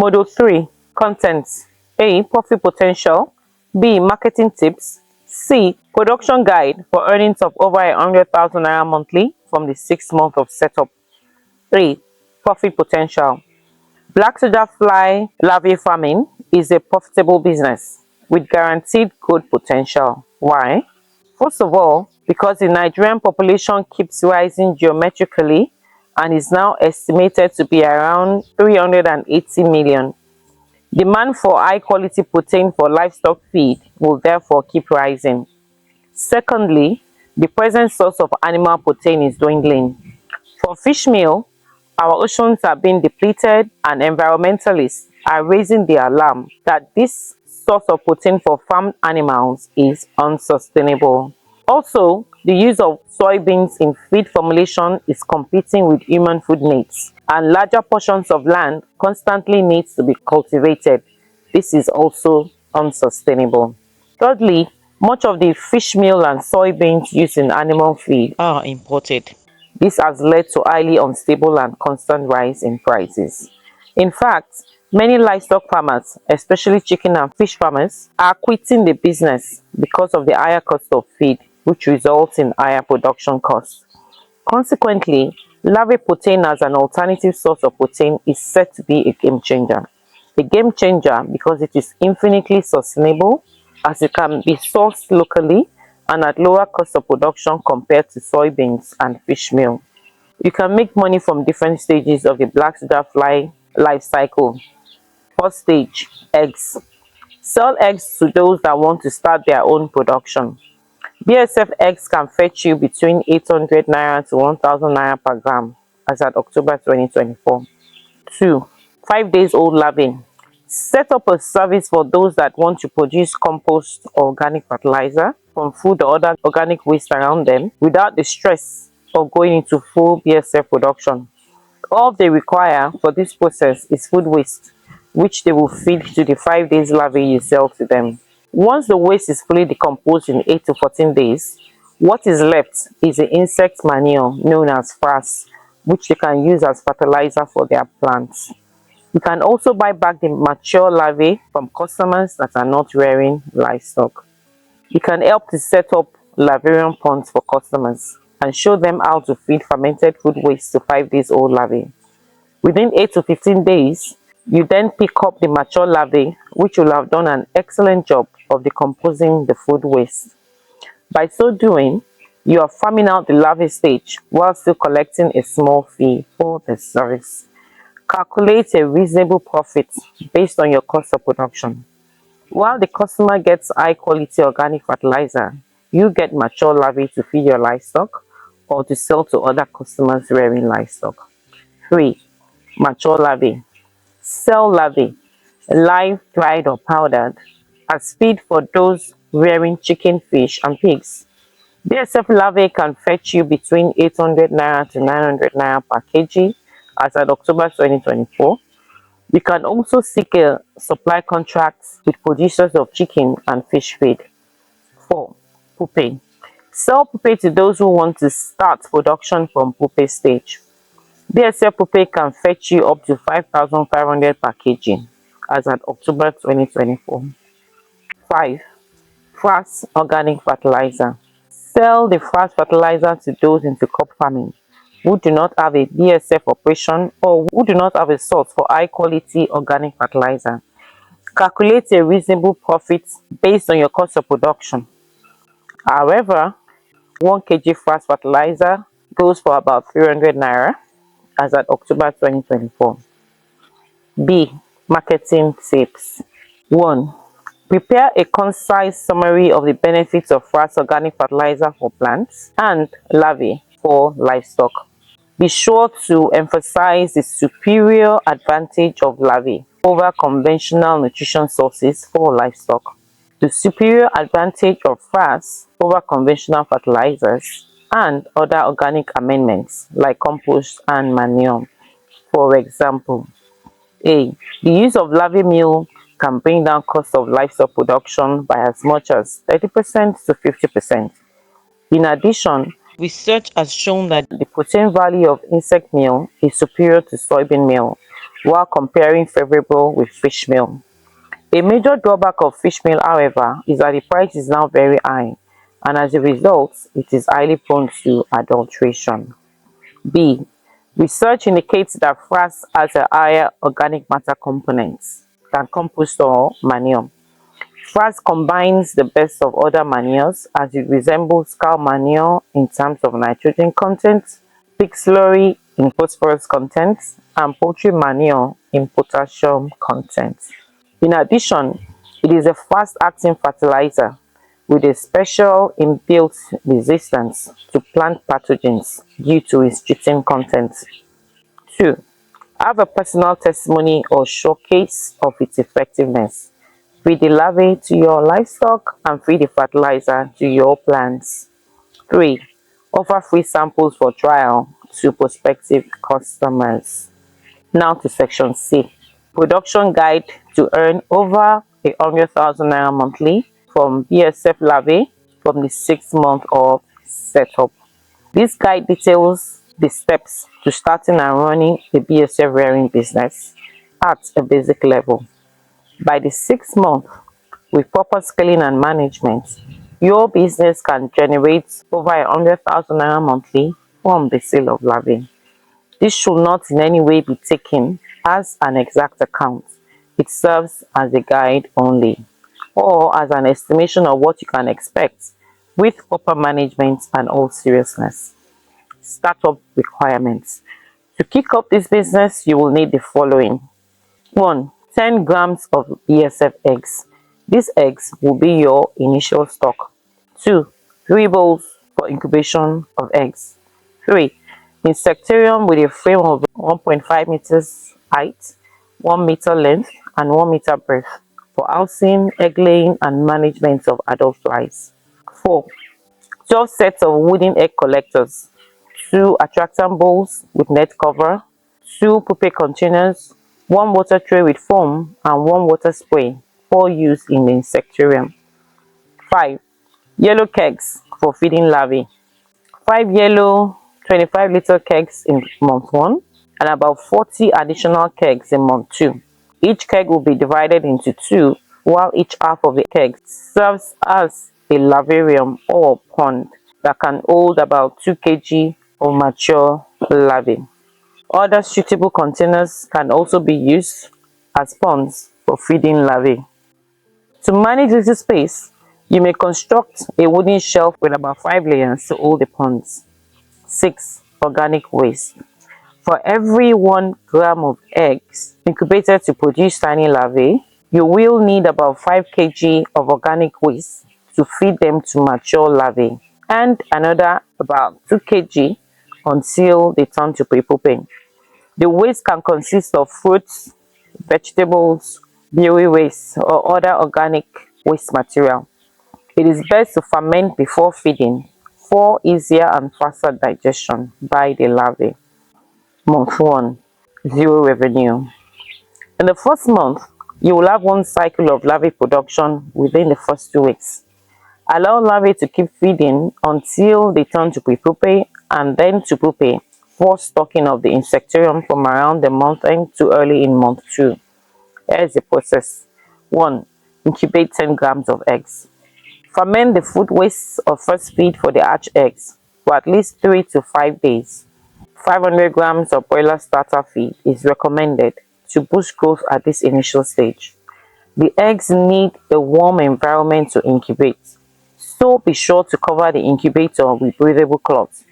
Module 3. Contents. A. Profit potential. B. Marketing tips. C. Production guide for earnings of over 100,000 naira monthly from the 6th month of setup. 3. Profit potential. Black soldier fly larvae farming is a profitable business with guaranteed growth potential. Why? First of all, because the Nigerian population keeps rising geometrically and is now estimated to be around 380 million. Demand for high quality protein for livestock feed will therefore keep rising. Secondly, the present source of animal protein is dwindling. For fish meal, our oceans are being depleted and environmentalists are raising the alarm that this source of protein for farmed animals is unsustainable. Also, the use of soybeans in feed formulation is competing with human food needs, and larger portions of land constantly needs to be cultivated. This is also unsustainable. Thirdly, much of the fish meal and soybeans used in animal feed are imported. This has led to highly unstable and constant rise in prices. In fact, many livestock farmers, especially chicken and fish farmers, are quitting the business because of the higher cost of feed, which results in higher production costs. Consequently, larvae protein as an alternative source of protein is set to be a game changer. A game changer because it is infinitely sustainable, as it can be sourced locally and at lower cost of production compared to soybeans and fish meal. You can make money from different stages of the black soldier fly life cycle. First stage, eggs. Sell eggs to those that want to start their own production. BSF eggs can fetch you between 800 naira to 1000 naira per gram as at October 2024. 2. 5 days old larvae. Set up a service for those that want to produce compost or organic fertilizer from food or other organic waste around them without the stress of going into full BSF production. All they require for this process is food waste, which they will feed to the 5 days larvae you sell to them. Once the waste is fully decomposed in 8 to 14 days, what is left is the insect manure known as frass, which they can use as fertilizer for their plants. You can also buy back the mature larvae from customers that are not rearing livestock. You can help to set up larvarium ponds for customers and show them how to feed fermented food waste to 5 days old larvae. Within 8 to 15 days, you then pick up the mature larvae, which will have done an excellent job of decomposing the food waste. By so doing, you are farming out the larvae stage while still collecting a small fee for the service. Calculate a reasonable profit based on your cost of production. While the customer gets high quality organic fertilizer, you get mature larvae to feed your livestock or to sell to other customers rearing livestock. 3. Mature larvae. Sell larvae, live, dried or powdered, as feed for those rearing chicken, fish and pigs. BSF larvae can fetch you between 800 naira to 900 naira per kg as at October 2024. You can also seek a supply contract with producers of chicken and fish feed. 4. Pupae. Sell pupae to those who want to start production from pupae stage. BSF pupae can fetch you up to 5,500 per kg as at October 2024. 5. Frass organic fertilizer. Sell the frass fertilizer to those into crop farming who do not have a BSF operation or who do not have a source for high quality organic fertilizer. Calculate a reasonable profit based on your cost of production. However, 1 kg frass fertilizer goes for about 300 naira as at October 2024. B. Marketing tips. 1. Prepare a concise summary of the benefits of frass organic fertilizer for plants and larvae for livestock. Be sure to emphasize the superior advantage of larvae over conventional nutrition sources for livestock, the superior advantage of frass over conventional fertilizers, and other organic amendments like compost and manure. For example, A. The use of larvae meal can bring down cost of livestock production by as much as 30% to 50%. In addition, research has shown that the protein value of insect meal is superior to soybean meal, while comparing favorable with fish meal. A major drawback of fish meal, however, is that the price is now very high, and as a result, it is highly prone to adulteration. B. Research indicates that frass has a higher organic matter component than compost or manure. Frass combines the best of other manures as it resembles cow manure in terms of nitrogen content, pig slurry in phosphorus content, and poultry manure in potassium content. In addition, it is a fast-acting fertilizer with a special inbuilt resistance to plant pathogens due to its chitin content. 2. Have a personal testimony or showcase of its effectiveness. Feed the larvae to your livestock and feed the fertilizer to your plants. 3. Offer free samples for trial to prospective customers. Now to section C. Production guide to earn over 100,000 naira monthly from BSF larvae from the 6th month of setup. This guide details the steps to starting and running a BSF rearing business at a basic level. By the 6th month, with proper scaling and management, your business can generate over 100,000 naira monthly from the sale of larvae. This should not in any way be taken as an exact account. It serves as a guide only, or as an estimation of what you can expect with proper management and all seriousness. Startup requirements. To kick off this business, you will need the following. 1. 10 grams of BSF eggs. These eggs will be your initial stock. 2. 3 bowls for incubation of eggs. 3. Insectarium with a frame of 1.5 meters height, 1 meter length, and 1 meter breadth for housing, egg laying, and management of adult flies. 4. 12 sets of wooden egg collectors, 2 attractant bowls with net cover, 2 pupae containers, 1 water tray with foam, and 1 water spray for use in the insectarium. 5. Yellow kegs for feeding larvae. 5 yellow 25-liter kegs in month 1 and about 40 additional kegs in month 2. Each keg will be divided into 2, while each half of the keg serves as a larvarium or pond that can hold about 2 kg of mature larvae. Other suitable containers can also be used as ponds for feeding larvae. To manage this space, you may construct a wooden shelf with about 5 layers to hold the ponds. 6. Organic waste. For every 1 gram of eggs incubated to produce tiny larvae, you will need about 5 kg of organic waste to feed them to mature larvae, and another about 2 kg until they turn to prepuping. The waste can consist of fruits, vegetables, berry waste, or other organic waste material. It is best to ferment before feeding for easier and faster digestion by the larvae. Month 1. Zero revenue. In the first month, you will have 1 cycle of larvae production within the first 2 weeks. Allow larvae to keep feeding until they turn to prepupae and then to pupae for stocking of the insectarium from around the month end to early in month 2. Here is the process. 1. Incubate 10 grams of eggs. Ferment the food waste of first feed for the hatch eggs for at least 3 to 5 days. 500 grams of broiler starter feed is recommended to boost growth at this initial stage. The eggs need a warm environment to incubate, so be sure to cover the incubator with breathable cloths.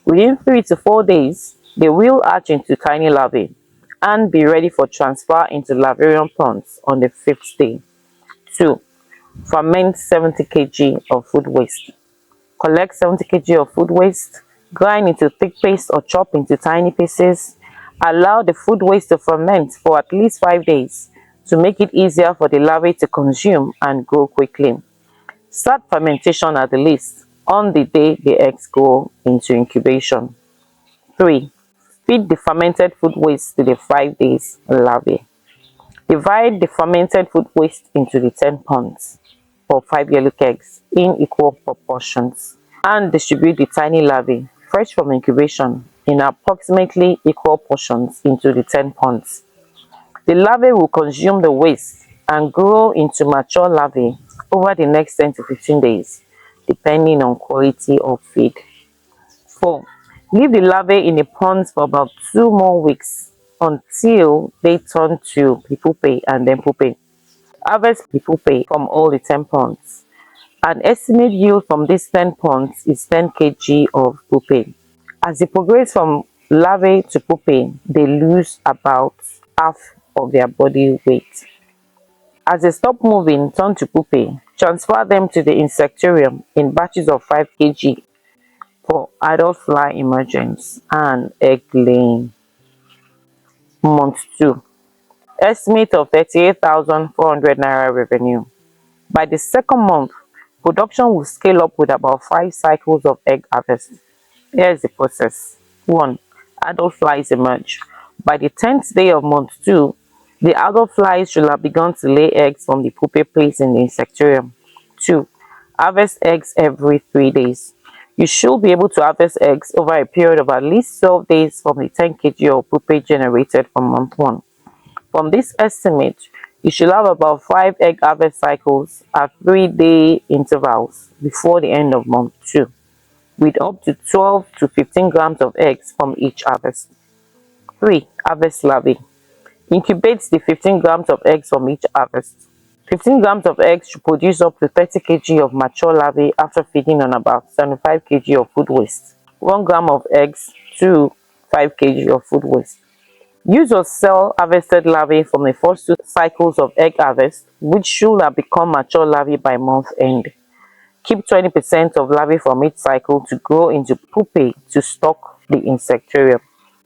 Within 3 to 4 days, they will hatch into tiny larvae and be ready for transfer into larvarium ponds on the 5th day. 2. Ferment 70 kg of food waste. Collect 70 kg of food waste, grind into thick paste or chop into tiny pieces. Allow the food waste to ferment for at least 5 days to make it easier for the larvae to consume and grow quickly. Start fermentation at the least on the day the eggs go into incubation. 3. Feed the fermented food waste to the 5 days larvae. Divide the fermented food waste into the 10 ponds or 5 yellow kegs in equal proportions and distribute the tiny larvae fresh from incubation in approximately equal portions into the 10 ponds. The larvae will consume the waste and grow into mature larvae over the next 10 to 15 days, depending on quality of feed. 4. Leave the larvae in the ponds for about 2 more weeks until they turn to pupae and then pupae. Harvest pupae from all the 10 ponds. An estimate yield from these 10 ponds is 10 kg of pupae. As they progress from larvae to pupae, they lose about half of their body weight. As they stop moving, turn to pupae, transfer them to the insectarium in batches of 5 kg for adult fly emergence and egg laying. Month 2. Estimate of 38,400 naira revenue. By the second month, production will scale up with about 5 cycles of egg harvest. Here is the process. 1. Adult flies emerge. By the 10th day of month 2, the adult flies should have begun to lay eggs from the pupae placed in the insectarium. 2. Harvest eggs every 3 days. You should be able to harvest eggs over a period of at least 12 days from the 10 kg of pupae generated from month 1. From this estimate, you should have about 5 egg harvest cycles at 3-day intervals before the end of month 2, with up to 12 to 15 grams of eggs from each harvest. 3. Harvest larvae. Incubate the 15 grams of eggs from each harvest. 15 grams of eggs should produce up to 30 kg of mature larvae after feeding on about 75 kg of food waste. 1 gram of eggs to 5 kg of food waste. Use or sell harvested larvae from the first 2 cycles of egg harvest, which should have become mature larvae by month end. Keep 20% of larvae from each cycle to grow into pupae to stock the insectarium.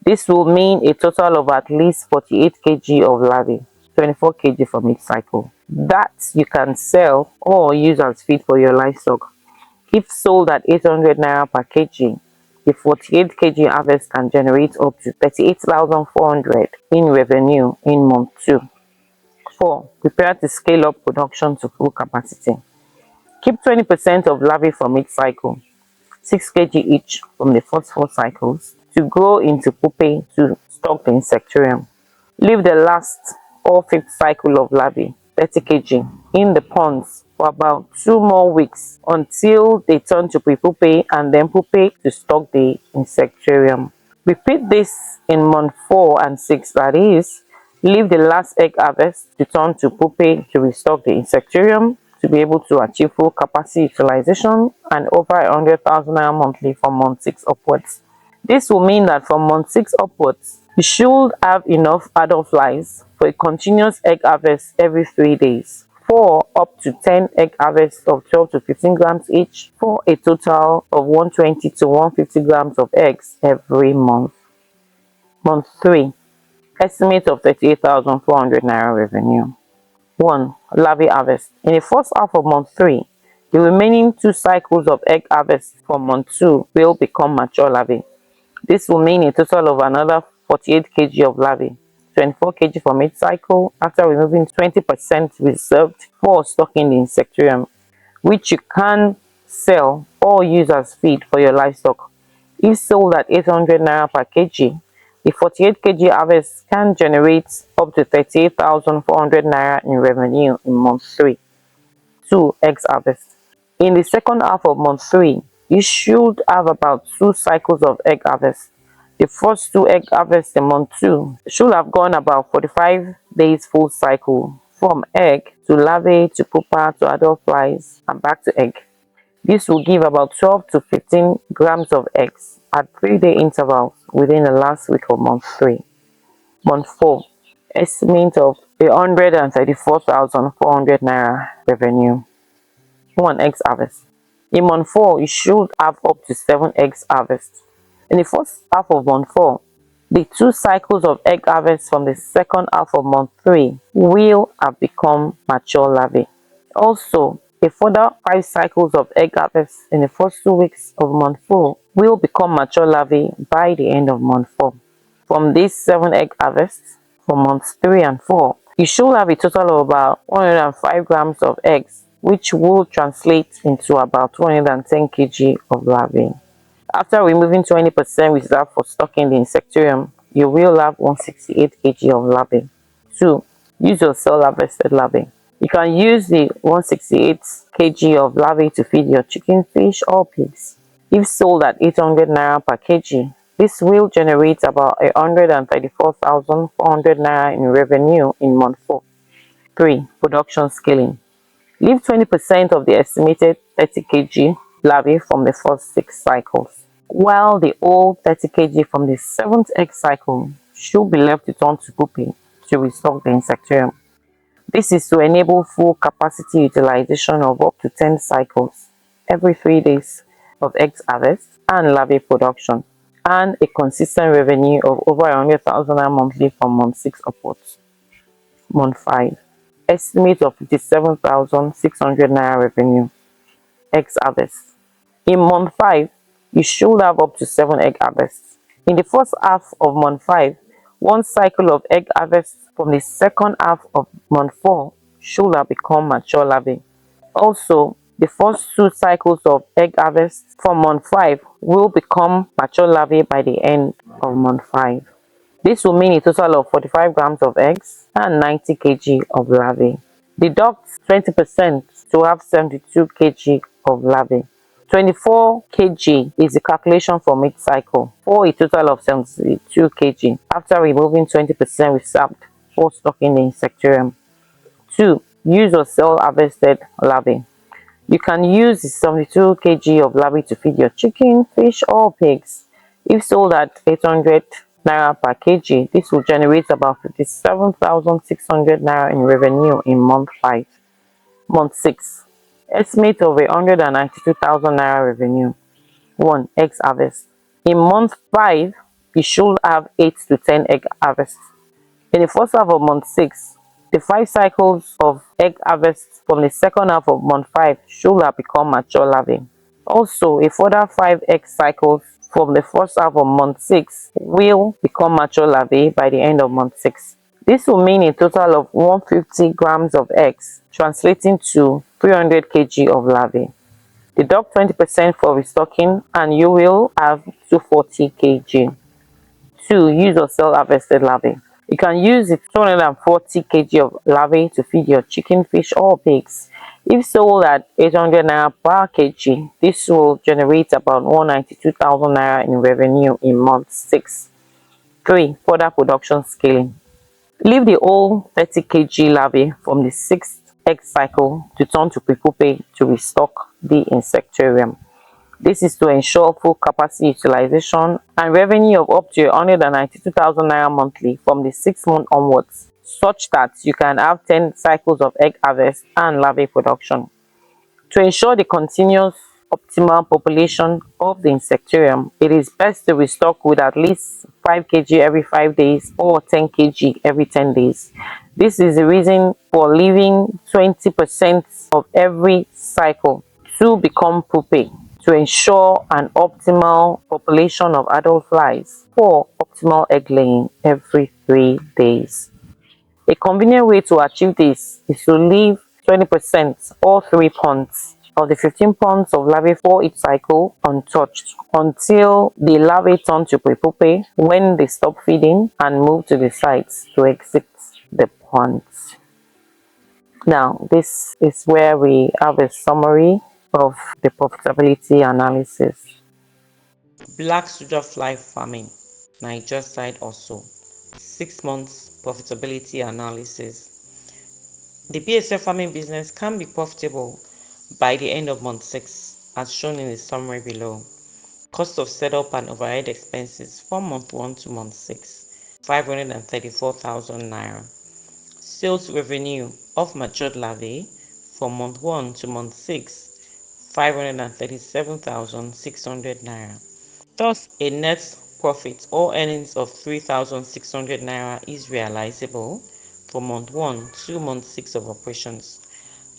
This will mean a total of at least 48 kg of larvae, 24 kg from each cycle, that you can sell or use as feed for your livestock. If sold at 800 naira per kg, the 48 kg harvest can generate up to 38,400 in revenue in month 2. 4. Prepare to scale up production to full capacity. Keep 20% of larvae from each cycle, 6 kg each from the first 4 cycles, to grow into pupae to stock the insectarium. Leave the last or 5th cycle of larvae, 30 kg, in the ponds for about 2 more weeks until they turn to pupae and then pupae to stock the insectarium. Repeat this in month 4 and 6, that is, leave the last egg harvest to turn to pupae to restock the insectarium to be able to achieve full capacity utilization and over 100,000 naira monthly from month 6 upwards. This will mean that from month 6 upwards, you should have enough adult flies for a continuous egg harvest every 3 days, for up to 10 egg harvests of 12 to 15 grams each, for a total of 120 to 150 grams of eggs every month. Month 3. Estimate of 38,400 naira revenue. 1. Larvae harvest. In the first half of month 3, the remaining 2 cycles of egg harvest from month 2 will become mature larvae. This will mean a total of another 48 kg of larvae, 24 kg from each cycle, after removing 20% reserved for stocking the insectarium, which you can sell or use as feed for your livestock. If sold at 800 naira per kg, the 48 kg harvest can generate up to 38,400 naira in revenue in month 3. 2. Eggs harvest. In the second half of month 3, you should have about 2 cycles of egg harvest. The first 2 egg harvests in month 2 should have gone about 45 days full cycle, from egg to larvae to pupa to adult flies and back to egg. This will give about 12 to 15 grams of eggs at 3-day intervals within the last week of month 3. Month 4. Estimate of 134,400 naira revenue. 1. Eggs harvest. In month 4, you should have up to 7 eggs harvest. In the first half of month 4, the 2 cycles of egg harvest from the second half of month 3 will have become mature larvae. Also, a further 5 cycles of egg harvest in the first 2 weeks of month 4 will become mature larvae by the end of month 4. From these 7 egg harvests for months 3 and 4, you should have a total of about 105 grams of eggs, which will translate into about 210 kg of larvae. After removing 20% reserved for stocking the insectarium, you will have 168 kg of larvae. 2. Use your cell harvested larvae. You can use the 168 kg of larvae to feed your chicken, fish or pigs. If sold at 800 naira per kg, this will generate about 134,400 naira in revenue in month 4. 3. Production scaling. Leave 20% of the estimated 30 kg larvae from the first 6 cycles, while the whole 30 kg from the 7th egg cycle should be left to turn to pupae to restock the insectarium. This is to enable full capacity utilization of up to 10 cycles every 3 days of eggs harvest and larvae production, and a consistent revenue of over 100,000 naira monthly from month 6 upwards. Month 5. Estimate of 57,600 naira revenue. Eggs harvest. In month 5, you should have up to 7 egg harvests. In the first half of month 5, one cycle of egg harvest from the second half of month 4 should have become mature larvae. Also, the first 2 cycles of egg harvest from month 5 will become mature larvae by the end of month 5. This will mean a total of 45 grams of eggs and 90 kg of larvae. Deduct 20% to have 72 kg of larvae. 24 kg is the calculation for mid-cycle for a total of 72 kg after removing 20% reserved for stocking the insectarium. 2. Use or sell harvested larvae. You can use the 72 kg of larvae to feed your chicken, fish or pigs. If sold at 800 naira per kg, this will generate about 57,600 naira in revenue in month 5. Month 6. Estimate of 192,000 naira revenue. 1. Eggs harvest. In month 5, you should have 8 to 10 egg harvests. In the first half of month 6, the 5 cycles of egg harvest from the second half of month 5 should have become mature larvae. Also, a further 5 egg cycles from the first half of month 6 will become mature larvae by the end of month 6. This will mean a total of 150 grams of eggs, translating to 300 kg of larvae. Deduct 20% for restocking and you will have 240 kg. 2. Use or sell harvested larvae. You can use the 240 kg of larvae to feed your chicken, fish or pigs. If sold at 800 naira per kg, this will generate about 192,000 naira in revenue in month 6. 3. Further production scaling. Leave the whole 30 kg larvae from the 6th egg cycle to turn to pupae to restock the insectarium. This is to ensure full capacity utilization and revenue of up to 192,000 naira monthly from the 6th month onwards, such that you can have 10 cycles of egg harvest and larvae production. To ensure the continuous optimal population of the insectarium, it is best to restock with at least 5 kg every 5 days or 10 kg every 10 days. This is the reason for leaving 20% of every cycle to become pupae, to ensure an optimal population of adult flies for optimal egg laying every 3 days. A convenient way to achieve this is to leave 20% or 3 ponds of the 15 ponds of larvae for each cycle untouched until the larvae turn to pupae, when they stop feeding and move to the sides to exit the ponds. Now, this is where we have a summary of the profitability analysis. Black soldier fly farming, 9ja side hustle. 6 months profitability analysis. The BSF farming business can be profitable by the end of month 6, as shown in the summary below. Cost of setup and overhead expenses from month 1 to month 6, 534,000 naira. Sales revenue of matured larvae from month 1 to month 6, 537,600 naira. Thus, a net profit or earnings of 3,600 naira is realizable for month 1 to month 6 of operations.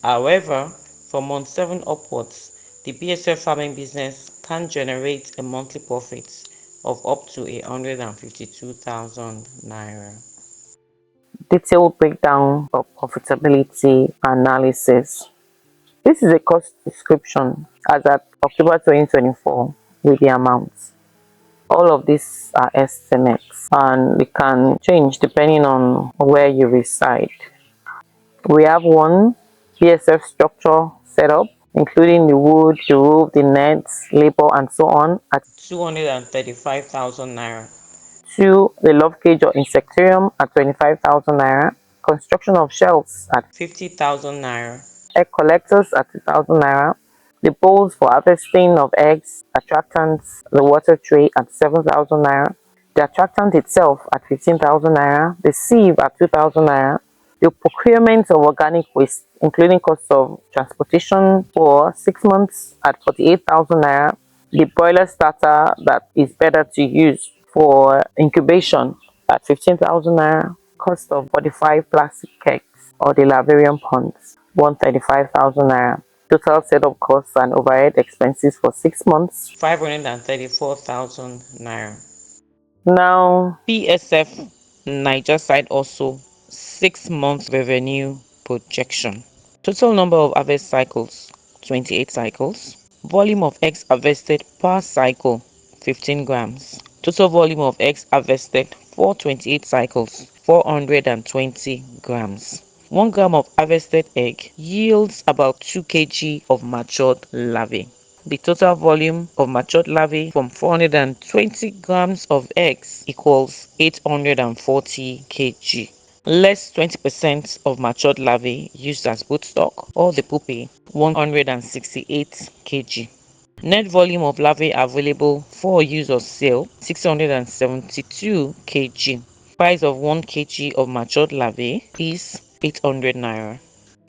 However, from month 7 upwards, the BSF farming business can generate a monthly profit of up to 152,000 naira. Detailed breakdown of profitability analysis. This is a cost description as at October 2024 with the amounts. All of these are estimates and they can change depending on where you reside. We have one BSF structure setup, including the wood, the roof, the nets, labor, and so on, at 235,000 naira. 2, the love cage or insectarium at 25,000 naira, construction of shelves at 50,000 naira. egg collectors at 2,000 naira, the bowls for harvesting of eggs, attractants, the water tray at 7,000 naira, the attractant itself at 15,000 naira, the sieve at 2,000 naira, the procurement of organic waste, including cost of transportation for 6 months at 48,000 naira, the boiler starter that is better to use for incubation at 15,000 naira, cost of 45 plastic kegs or the lavarium ponds 135,000 naira. Total setup costs and overhead expenses for 6 months 534,000 naira. now. PSF Niger side also 6 month revenue projection. Total number of harvest cycles 28 cycles. Volume of eggs harvested per cycle 15 grams. Total volume of eggs harvested for 28 cycles 420 grams. 1 gram of harvested egg yields about 2 kg of matured larvae. The total volume of matured larvae from 420 grams of eggs equals 840 kg. Less 20% of matured larvae used as broodstock or the pupae 168 kg. Net volume of larvae available for use or sale 672 kg. Price of 1 kg of matured larvae is 800 naira.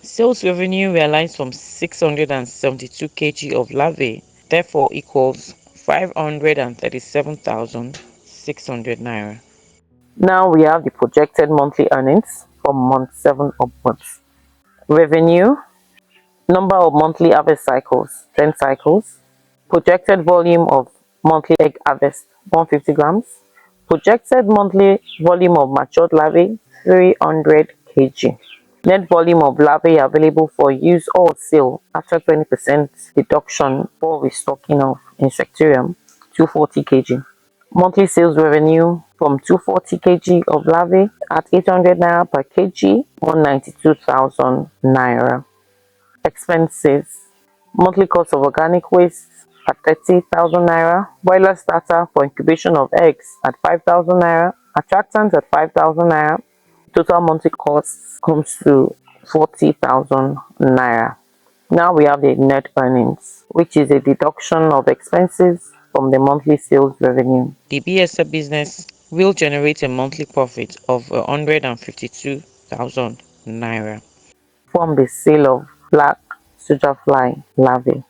Sales revenue realized from 672 kg of larvae therefore equals 537,600 naira. Now we have the projected monthly earnings from month 7 upwards. Revenue, number of monthly harvest cycles 10 cycles, projected volume of monthly egg harvest 150 grams, projected monthly volume of matured larvae 300 kg. Net volume of larvae available for use or sale after 20% deduction for restocking of insectarium 240 kg. Monthly sales revenue from 240 kg of larvae at 800 naira per kg, 192,000 naira. Expenses, monthly cost of organic waste at 30,000 naira, boiler starter for incubation of eggs at 5,000 naira, attractant at 5,000 naira. Total monthly cost comes to 40,000 naira. Now we have the net earnings, which is a deduction of expenses from the monthly sales revenue. The BSF business will generate a monthly profit of 152,000 naira. From the sale of black soldier fly larvae.